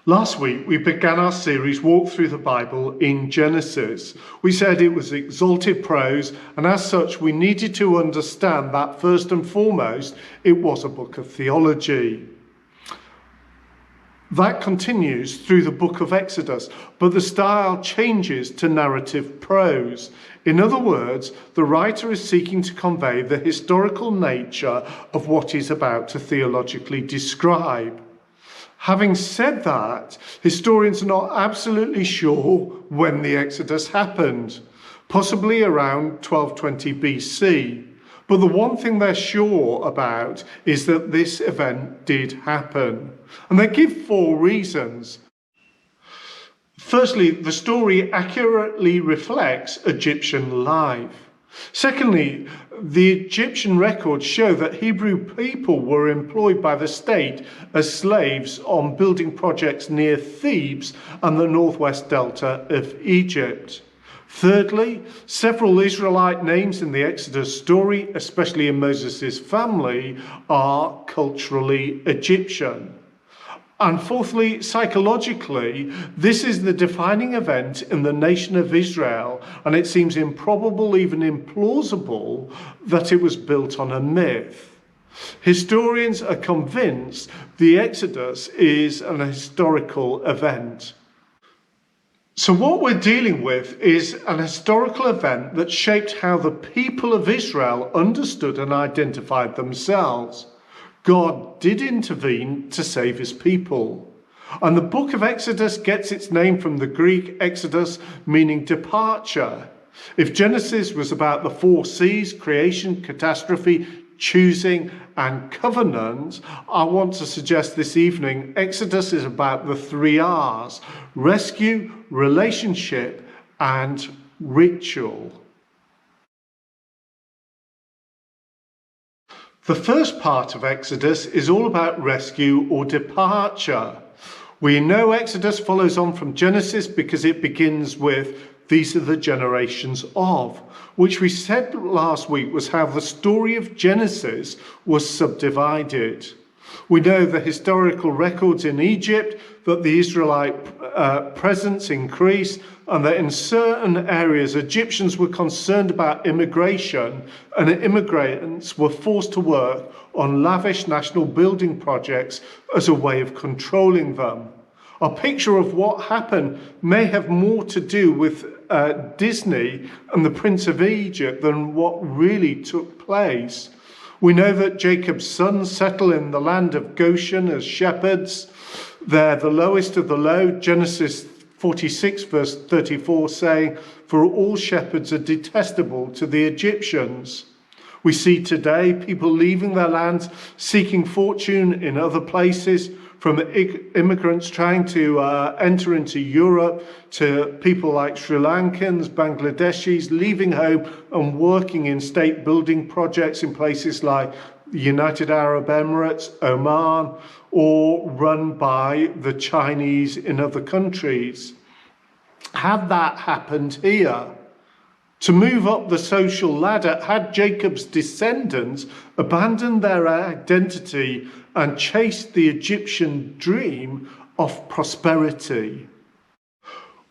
Last week, we began our series Walk Through the Bible in Genesis. We said it was exalted prose, and as such, we needed to understand that first and foremost, it was a book of theology. That continues through the book of Exodus, but the style changes to narrative prose. In other words, the writer is seeking to convey the historical nature of what he's about to theologically describe. Having said that, historians are not absolutely sure when the Exodus happened, possibly around 1220 BC. But the one thing they're sure about is that this event did happen. And they give 4 reasons. Firstly, the story accurately reflects Egyptian life. Secondly, the Egyptian records show that Hebrew people were employed by the state as slaves on building projects near Thebes and the northwest delta of Egypt. Thirdly, several Israelite names in the Exodus story, especially in Moses' family, are culturally Egyptian. And fourthly, psychologically, this is the defining event in the nation of Israel, and it seems improbable, even implausible, that it was built on a myth. Historians are convinced the Exodus is an historical event. So what we're dealing with is an historical event that shaped how the people of Israel understood and identified themselves. God did intervene to save his people. And the book of Exodus gets its name from the Greek exodus, meaning departure. If Genesis was about the 4 C's, creation, catastrophe, choosing, and covenant, I want to suggest this evening, Exodus is about the 3 R's: rescue, relationship, and ritual. The first part of Exodus is all about rescue or departure. We know Exodus follows on from Genesis because it begins with "these are the generations of," which we said last week was how the story of Genesis was subdivided. We know the historical records in Egypt that the Israelite presence increased, and that in certain areas Egyptians were concerned about immigration, and immigrants were forced to work on lavish national building projects as a way of controlling them. A picture of what happened may have more to do with Disney and the Prince of Egypt than what really took place. We know that Jacob's sons settle in the land of Goshen as shepherds. They're the lowest of the low. Genesis 46 verse 34 saying, "For all shepherds are detestable to the Egyptians." We see today people leaving their lands, seeking fortune in other places, from immigrants trying to enter into Europe to people like Sri Lankans, Bangladeshis leaving home and working in state building projects in places like the United Arab Emirates, Oman, or run by the Chinese in other countries. Had that happened here? To move up the social ladder, had Jacob's descendants abandoned their identity and chased the Egyptian dream of prosperity?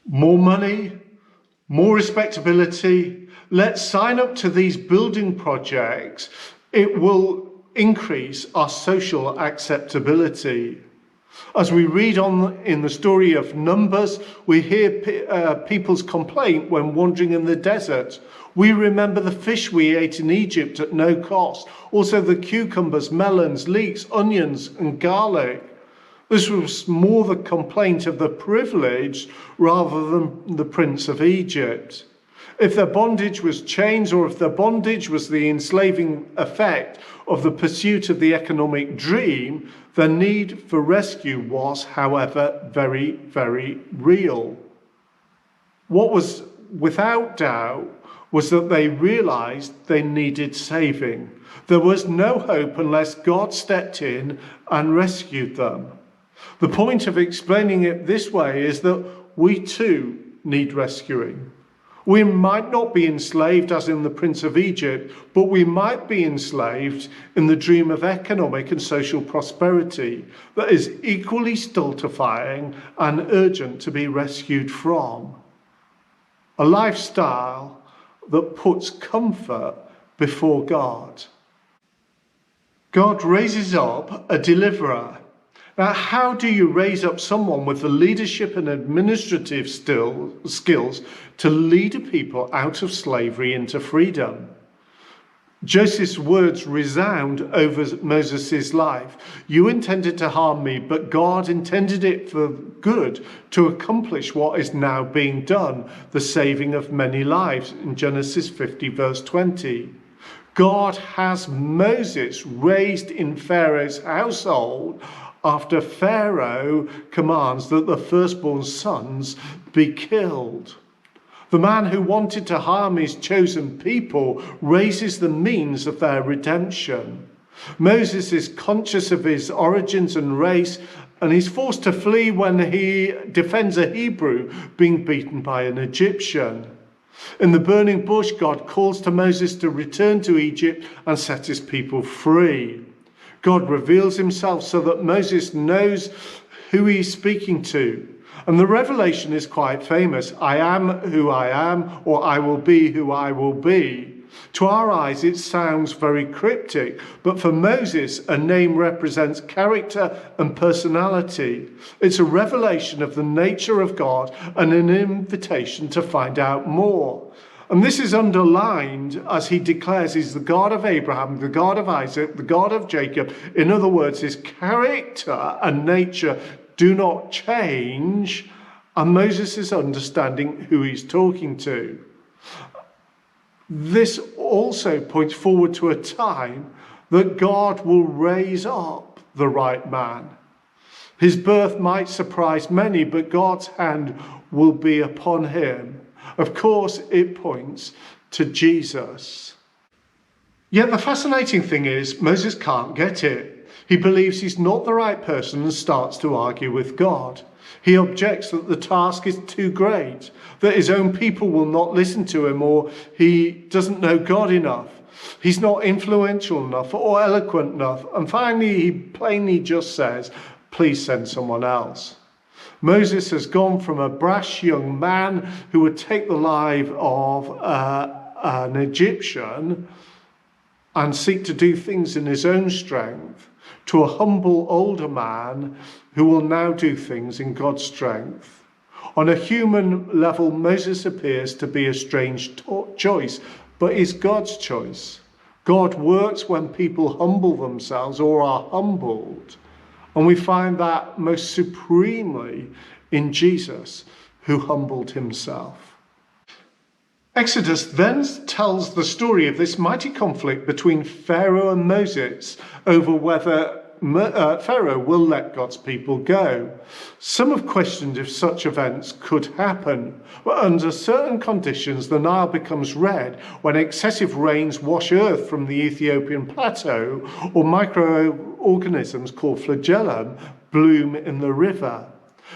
More money, more respectability, let's sign up to these building projects. It will increase our social acceptability. As we read on in the story of Numbers, we hear people's complaint when wandering in the desert. We remember the fish we ate in Egypt at no cost, also the cucumbers, melons, leeks, onions, and garlic. This was more the complaint of the privileged rather than the Prince of Egypt. If their bondage was chains, or if their bondage was the enslaving effect of the pursuit of the economic dream, the need for rescue was, however, very, very real. What was without doubt was that they realized they needed saving. There was no hope unless God stepped in and rescued them. The point of explaining it this way is that we too need rescuing. We might not be enslaved as in the Prince of Egypt, but we might be enslaved in the dream of economic and social prosperity that is equally stultifying and urgent to be rescued from. A lifestyle that puts comfort before God. God raises up a deliverer. Now, how do you raise up someone with the leadership and administrative skills to lead a people out of slavery into freedom? Joseph's words resound over Moses' life. You intended to harm me, but God intended it for good to accomplish what is now being done, the saving of many lives, in Genesis 50 verse 20. God has Moses raised in Pharaoh's household after Pharaoh commands that the firstborn sons be killed. The man who wanted to harm his chosen people raises the means of their redemption. Moses is conscious of his origins and race, and he's forced to flee when he defends a Hebrew being beaten by an Egyptian. In the burning bush, God calls to Moses to return to Egypt and set his people free. God reveals himself so that Moses knows who he's speaking to. And the revelation is quite famous. I am who I am, or I will be who I will be. To our eyes, it sounds very cryptic, but for Moses, a name represents character and personality. It's a revelation of the nature of God and an invitation to find out more. And this is underlined as he declares he's the God of Abraham, the God of Isaac, the God of Jacob. In other words, his character and nature do not change, and Moses is understanding who he's talking to. This also points forward to a time that God will raise up the right man. His birth might surprise many, but God's hand will be upon him. Of course, it points to Jesus. Yet the fascinating thing is, Moses can't get it. He believes he's not the right person and starts to argue with God. He objects that the task is too great, that his own people will not listen to him, or he doesn't know God enough. He's not influential enough or eloquent enough. And finally, he plainly just says, please send someone else. Moses has gone from a brash young man who would take the life of an Egyptian and seek to do things in his own strength, to a humble older man who will now do things in God's strength. On a human level, Moses appears to be a strange choice, but is God's choice. God works when people humble themselves or are humbled. And we find that most supremely in Jesus, who humbled himself. Exodus then tells the story of this mighty conflict between Pharaoh and Moses over whether Pharaoh will let God's people go. Some have questioned if such events could happen, but under certain conditions the Nile becomes red when excessive rains wash earth from the Ethiopian plateau, or microorganisms called flagellum bloom in the river.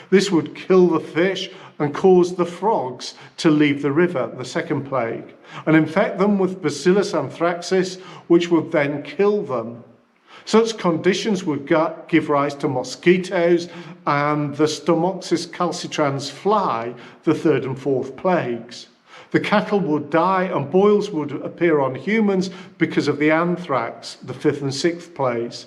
This would kill the fish and cause the frogs to leave the river, the second plague, and infect them with Bacillus anthracis, which would then kill them. Such conditions would give rise to mosquitoes and the Stomoxys calcitrans fly, the third and fourth plagues. The cattle would die and boils would appear on humans because of the anthrax, the fifth and sixth plagues.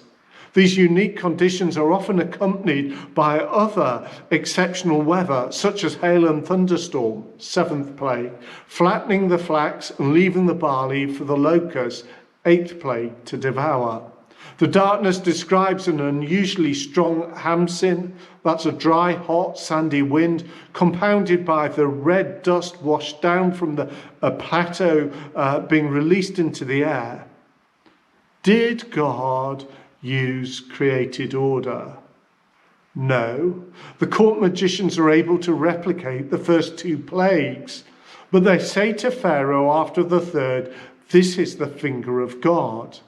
These unique conditions are often accompanied by other exceptional weather, such as hail and thunderstorm, seventh plague, flattening the flax and leaving the barley for the locusts, eighth plague, to devour. The darkness describes an unusually strong hamsin, that's a dry, hot, sandy wind, compounded by the red dust washed down from the plateau being released into the air. Did God use created order? No. The court magicians are able to replicate the first two plagues, but they say to Pharaoh after the third, this is the finger of God.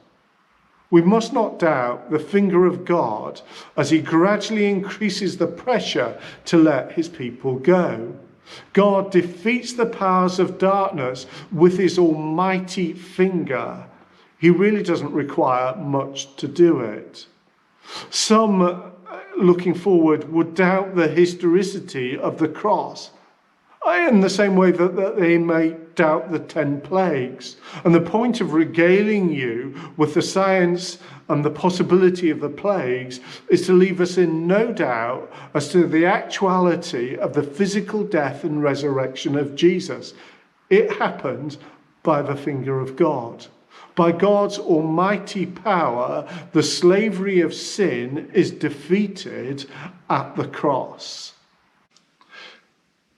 We must not doubt the finger of God as he gradually increases the pressure to let his people go. God defeats the powers of darkness with his almighty finger. He really doesn't require much to do it. Some, looking forward, would doubt the historicity of the cross, in the same way that they may doubt the 10 plagues. And the point of regaling you with the science and the possibility of the plagues is to leave us in no doubt as to the actuality of the physical death and resurrection of Jesus. It happened by the finger of God. By God's almighty power, the slavery of sin is defeated at the cross.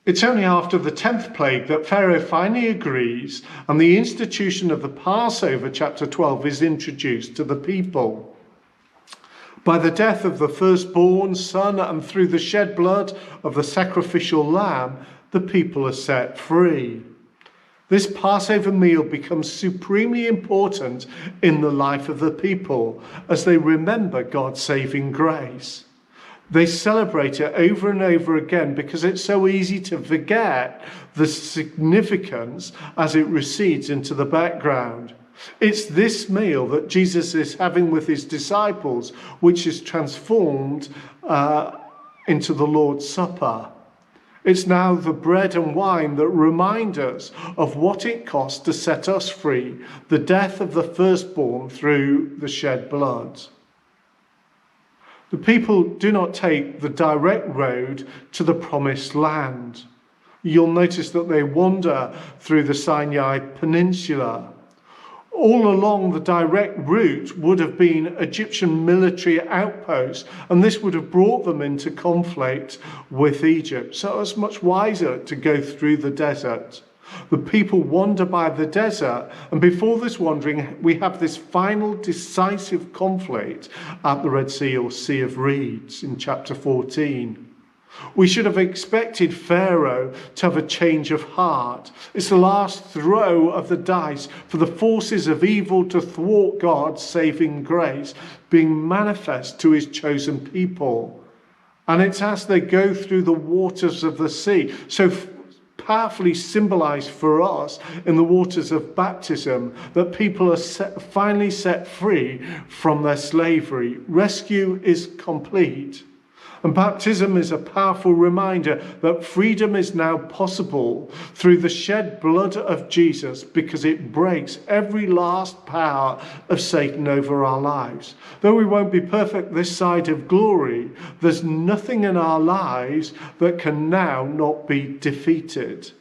It's only after the 10th plague that Pharaoh finally agrees and the institution of the Passover, chapter 12, is introduced to the people. By the death of the firstborn son and through the shed blood of the sacrificial lamb, the people are set free. This Passover meal becomes supremely important in the life of the people as they remember God's saving grace. They celebrate it over and over again because it's so easy to forget the significance as it recedes into the background. It's this meal that Jesus is having with his disciples which is transformed into the Lord's Supper. It's now the bread and wine that remind us of what it cost to set us free, the death of the firstborn through the shed blood. The people do not take the direct road to the promised land. You'll notice that they wander through the Sinai Peninsula. All along the direct route would have been Egyptian military outposts, and this would have brought them into conflict with Egypt. So it's much wiser to go through the desert. The people wander by the desert, and before this wandering, we have this final decisive conflict at the Red Sea, or Sea of Reeds, in chapter 14. We should have expected Pharaoh to have a change of heart. It's the last throw of the dice for the forces of evil to thwart God's saving grace being manifest to his chosen people. And it's as they go through the waters of the sea, so powerfully symbolized for us in the waters of baptism, that people are finally set free from their slavery. Rescue is complete. And baptism is a powerful reminder that freedom is now possible through the shed blood of Jesus, because it breaks every last power of Satan over our lives. Though we won't be perfect this side of glory, there's nothing in our lives that can now not be defeated.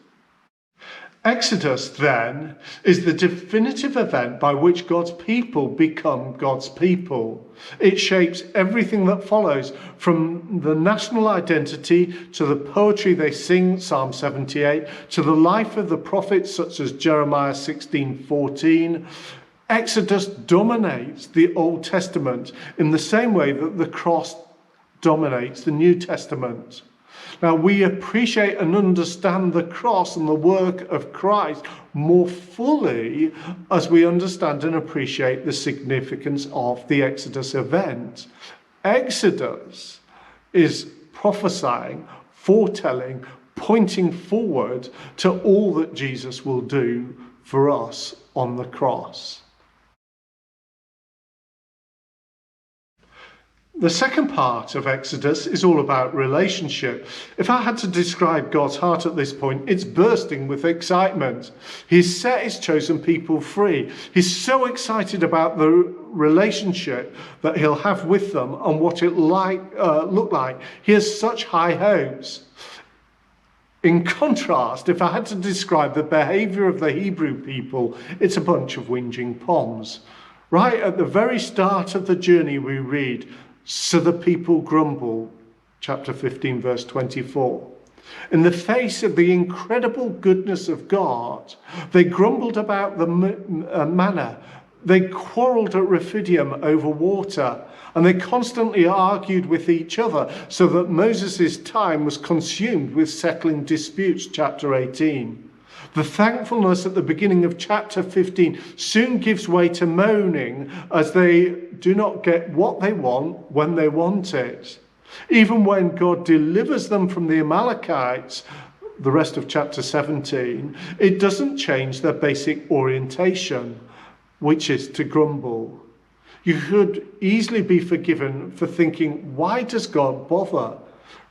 Exodus, then, is the definitive event by which God's people become God's people. It shapes everything that follows, from the national identity to the poetry they sing, Psalm 78, to the life of the prophets such as Jeremiah 16:14. Exodus dominates the Old Testament in the same way that the cross dominates the New Testament. Now, we appreciate and understand the cross and the work of Christ more fully as we understand and appreciate the significance of the Exodus event. Exodus is prophesying, foretelling, pointing forward to all that Jesus will do for us on the cross. The second part of Exodus is all about relationship. If I had to describe God's heart at this point, it's bursting with excitement. He's set his chosen people free. He's so excited about the relationship that he'll have with them and what it look like. He has such high hopes. In contrast, if I had to describe the behavior of the Hebrew people, it's a bunch of whinging poms. Right at the very start of the journey we read, "So the people grumble," chapter 15, verse 24. In the face of the incredible goodness of God, they grumbled about the manna. They quarreled at Rephidim over water, and they constantly argued with each other, so that Moses' time was consumed with settling disputes, chapter 18. The thankfulness at the beginning of chapter 15 soon gives way to moaning as they do not get what they want when they want it. Even when God delivers them from the Amalekites, the rest of chapter 17, it doesn't change their basic orientation, which is to grumble. You could easily be forgiven for thinking, why does God bother?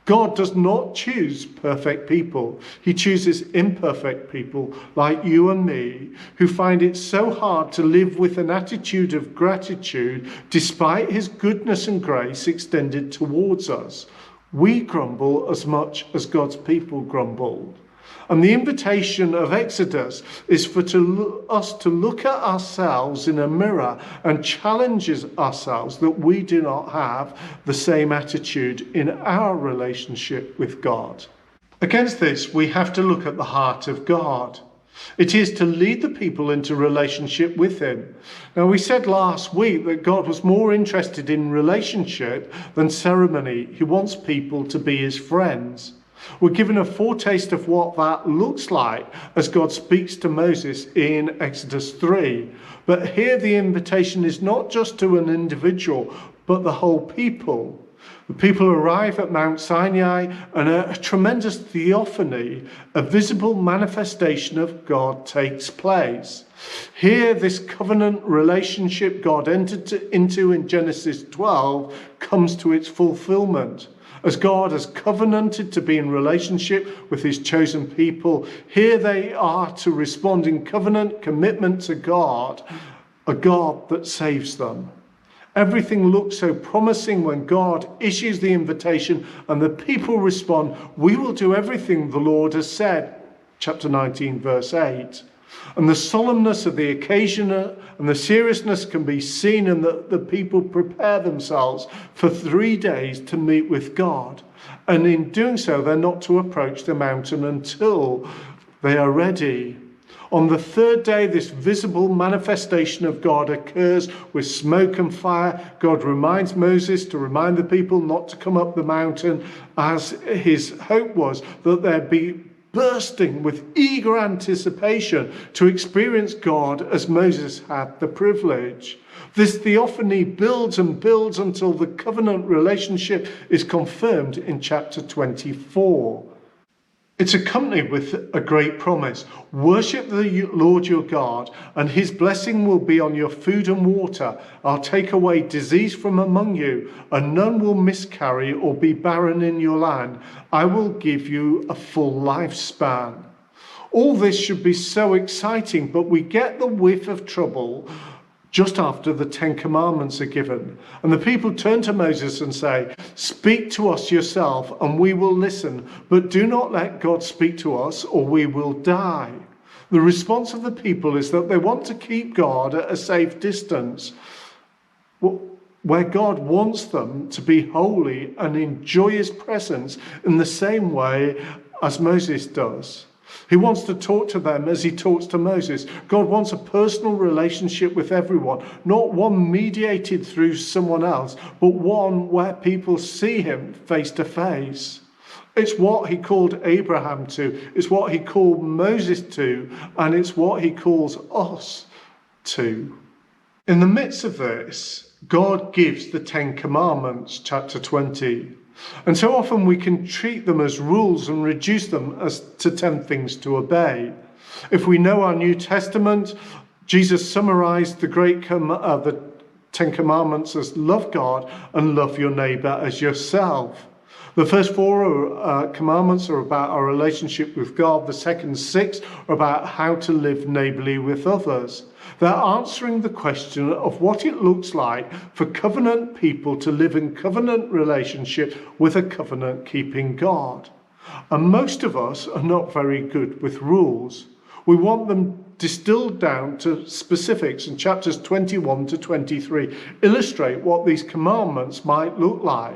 God does not choose perfect people. He chooses imperfect people like you and me, who find it so hard to live with an attitude of gratitude despite his goodness and grace extended towards us. We grumble as much as God's people grumbled. And the invitation of Exodus is for us to look at ourselves in a mirror and challenges ourselves that we do not have the same attitude in our relationship with God. Against this, we have to look at the heart of God. It is to lead the people into relationship with him. Now, we said last week that God was more interested in relationship than ceremony. He wants people to be his friends. We're given a foretaste of what that looks like as God speaks to Moses in Exodus 3. But here the invitation is not just to an individual, but the whole people. The people arrive at Mount Sinai and a tremendous theophany, a visible manifestation of God takes place. Here, this covenant relationship God entered into in Genesis 12 comes to its fulfillment. As God has covenanted to be in relationship with his chosen people, here they are to respond in covenant commitment to God, a God that saves them. Everything looks so promising when God issues the invitation and the people respond, we will do everything the Lord has said. Chapter 19, verse 8. And the solemnness of the occasion and the seriousness can be seen in that the people prepare themselves for 3 days to meet with God. And in doing so, they're not to approach the mountain until they are ready. On the third day, this visible manifestation of God occurs with smoke and fire. God reminds Moses to remind the people not to come up the mountain, as his hope was that there'd be bursting with eager anticipation to experience God as Moses had the privilege. This theophany builds and builds until the covenant relationship is confirmed in chapter 24. It's accompanied with a great promise. Worship the Lord your God, and his blessing will be on your food and water. I'll take away disease from among you, and none will miscarry or be barren in your land. I will give you a full lifespan. All this should be so exciting, but we get the whiff of trouble just after the 10 Commandments are given. And the people turn to Moses and say, speak to us yourself and we will listen, but do not let God speak to us or we will die. The response of the people is that they want to keep God at a safe distance, where God wants them to be holy and enjoy his presence in the same way as Moses does. He wants to talk to them as he talks to Moses. God wants a personal relationship with everyone, not one mediated through someone else, but one where people see him face to face. It's what he called Abraham to, it's what he called Moses to, and it's what he calls us to. In the midst of this, God gives the 10 Commandments, chapter 20. And so often we can treat them as rules and reduce them as to 10 things to obey. If we know our New Testament, Jesus summarized the 10 Commandments as love God and love your neighbor as yourself. The first 4 commandments are about our relationship with God. The second 6 are about how to live neighborly with others. They're answering the question of what it looks like for covenant people to live in covenant relationship with a covenant-keeping God. And most of us are not very good with rules. We want them distilled down to specifics, and chapters 21 to 23 illustrate what these commandments might look like.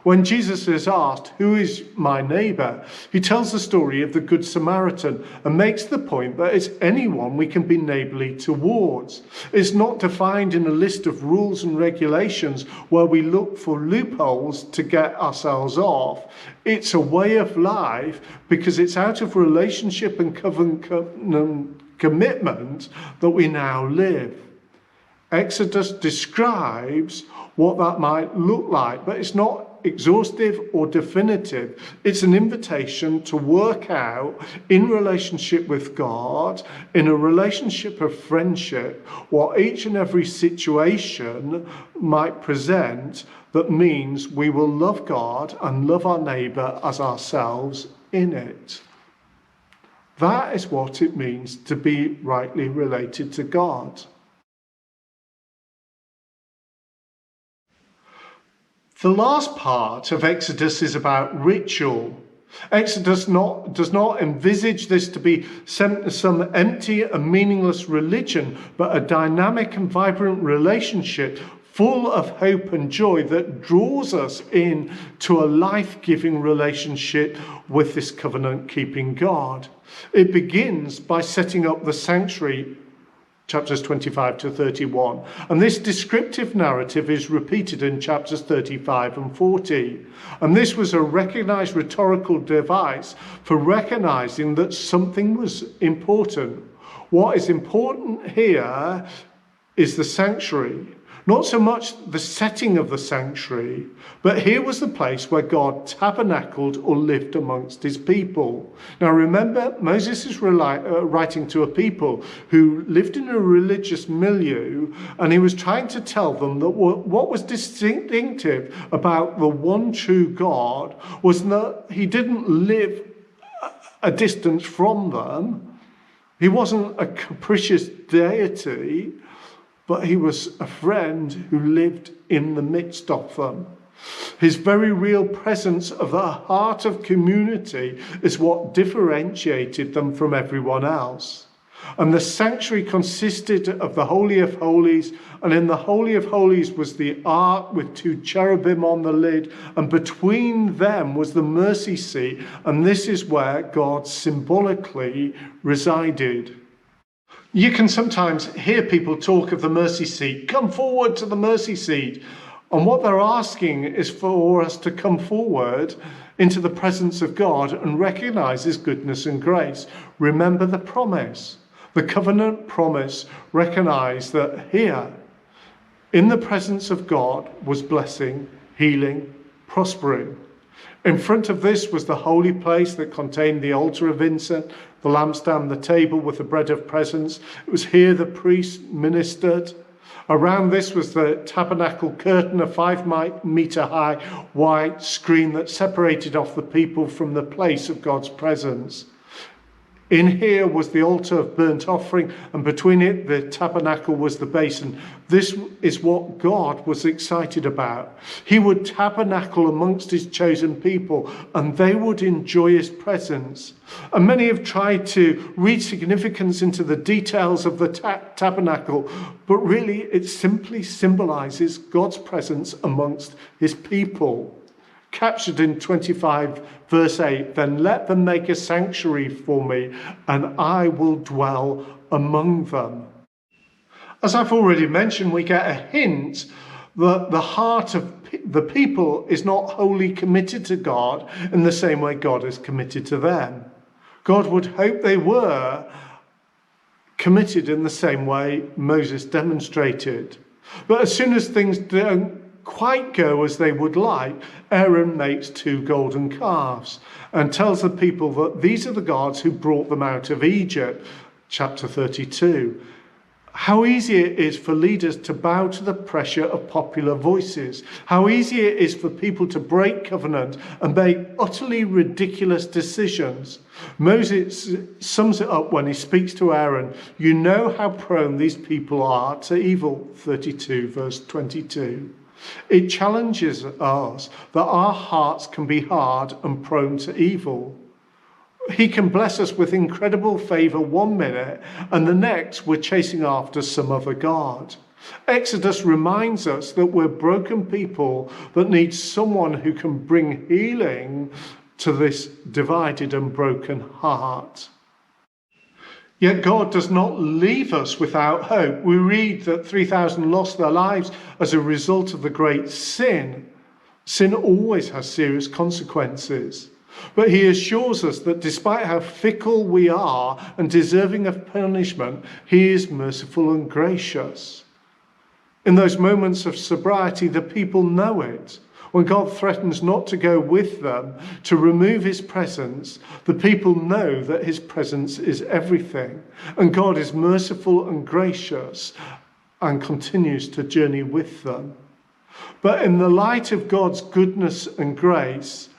When Jesus is asked, who is my neighbor? He tells the story of the Good Samaritan and makes the point that it's anyone we can be neighborly towards. It's not defined in a list of rules and regulations where we look for loopholes to get ourselves off. It's a way of life because it's out of relationship and covenant commitment that we now live. Exodus describes what that might look like, but it's not exhaustive or definitive. It's an invitation to work out in relationship with God, in a relationship of friendship, what each and every situation might present that means we will love God and love our neighbour as ourselves in it. That is what it means to be rightly related to God. The last part of Exodus is about ritual. Exodus does not envisage this to be some empty and meaningless religion, but a dynamic and vibrant relationship full of hope and joy that draws us in to a life-giving relationship with this covenant-keeping God. It begins by setting up the sanctuary, chapters 25 to 31. And this descriptive narrative is repeated in chapters 35 and 40. And this was a recognized rhetorical device for recognizing that something was important. What is important here is the sanctuary. Not so much the setting of the sanctuary, but here was the place where God tabernacled or lived amongst his people. Now remember, Moses is writing to a people who lived in a religious milieu, and he was trying to tell them that what was distinctive about the one true God was that he didn't live a distance from them. He wasn't a capricious deity, but he was a friend who lived in the midst of them. His very real presence of the heart of community is what differentiated them from everyone else. And the sanctuary consisted of the Holy of Holies, and in the Holy of Holies was the ark with 2 cherubim on the lid, and between them was the mercy seat, and this is where God symbolically resided. You can sometimes hear people talk of the mercy seat. Come forward to the mercy seat. And what they're asking is for us to come forward into the presence of God and recognize his goodness and grace. Remember the promise. The covenant promise recognized that here, in the presence of God, was blessing, healing, prospering. In front of this was the holy place that contained the altar of incense, the lampstand, the table with the bread of presence. It was here the priest ministered. Around this was the tabernacle curtain, a 5-meter high white screen that separated off the people from the place of God's presence. In here was the altar of burnt offering, and between it, the tabernacle was the basin. This is what God was excited about. He would tabernacle amongst his chosen people, and they would enjoy his presence. And many have tried to read significance into the details of the tabernacle, but really it simply symbolizes God's presence amongst his people. Captured in 25 verse 8, then let them make a sanctuary for me, and I will dwell among them. As I've already mentioned, we get a hint that the heart of the people is not wholly committed to God in the same way God is committed to them. God would hope they were committed in the same way Moses demonstrated. But as soon as things don't quite go as they would like, Aaron makes 2 golden calves and tells the people that these are the gods who brought them out of Egypt, chapter 32. How easy it is for leaders to bow to the pressure of popular voices. How easy it is for people to break covenant and make utterly ridiculous decisions. Moses sums it up when he speaks to Aaron. You know how prone these people are to evil, 32 verse 22. It challenges us that our hearts can be hard and prone to evil. He can bless us with incredible favor one minute, and the next we're chasing after some other god. Exodus reminds us that we're broken people that need someone who can bring healing to this divided and broken heart. Yet God does not leave us without hope. We read that 3,000 lost their lives as a result of the great sin. Sin always has serious consequences. But he assures us that despite how fickle we are and deserving of punishment, he is merciful and gracious. In those moments of sobriety, the people know it. When God threatens not to go with them, to remove his presence, the people know that his presence is everything. And God is merciful and gracious and continues to journey with them. But in the light of God's goodness and grace,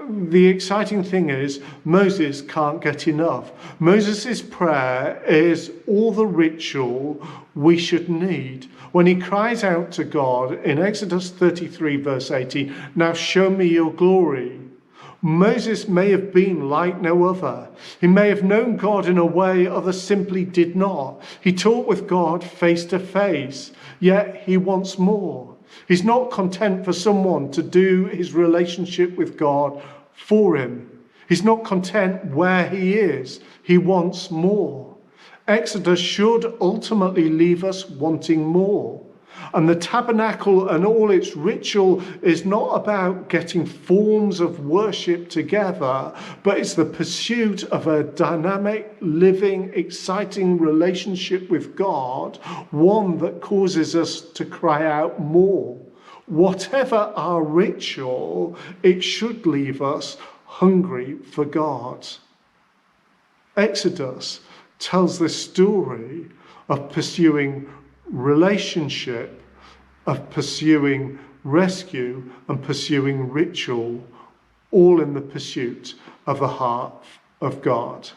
the exciting thing is Moses can't get enough. Moses' prayer is all the ritual we should need. When he cries out to God in Exodus 33 verse 18, "Now show me your glory." Moses may have been like no other. He may have known God in a way others simply did not. He talked with God face to face, yet he wants more. He's not content for someone to do his relationship with God for him. He's not content where he is. He wants more. Exodus should ultimately leave us wanting more. And the tabernacle and all its ritual is not about getting forms of worship together, but it's the pursuit of a dynamic, living, exciting relationship with God, one that causes us to cry out more. Whatever our ritual, it should leave us hungry for God. Exodus tells this story of pursuing relationship, of pursuing rescue and pursuing ritual, all in the pursuit of the heart of God.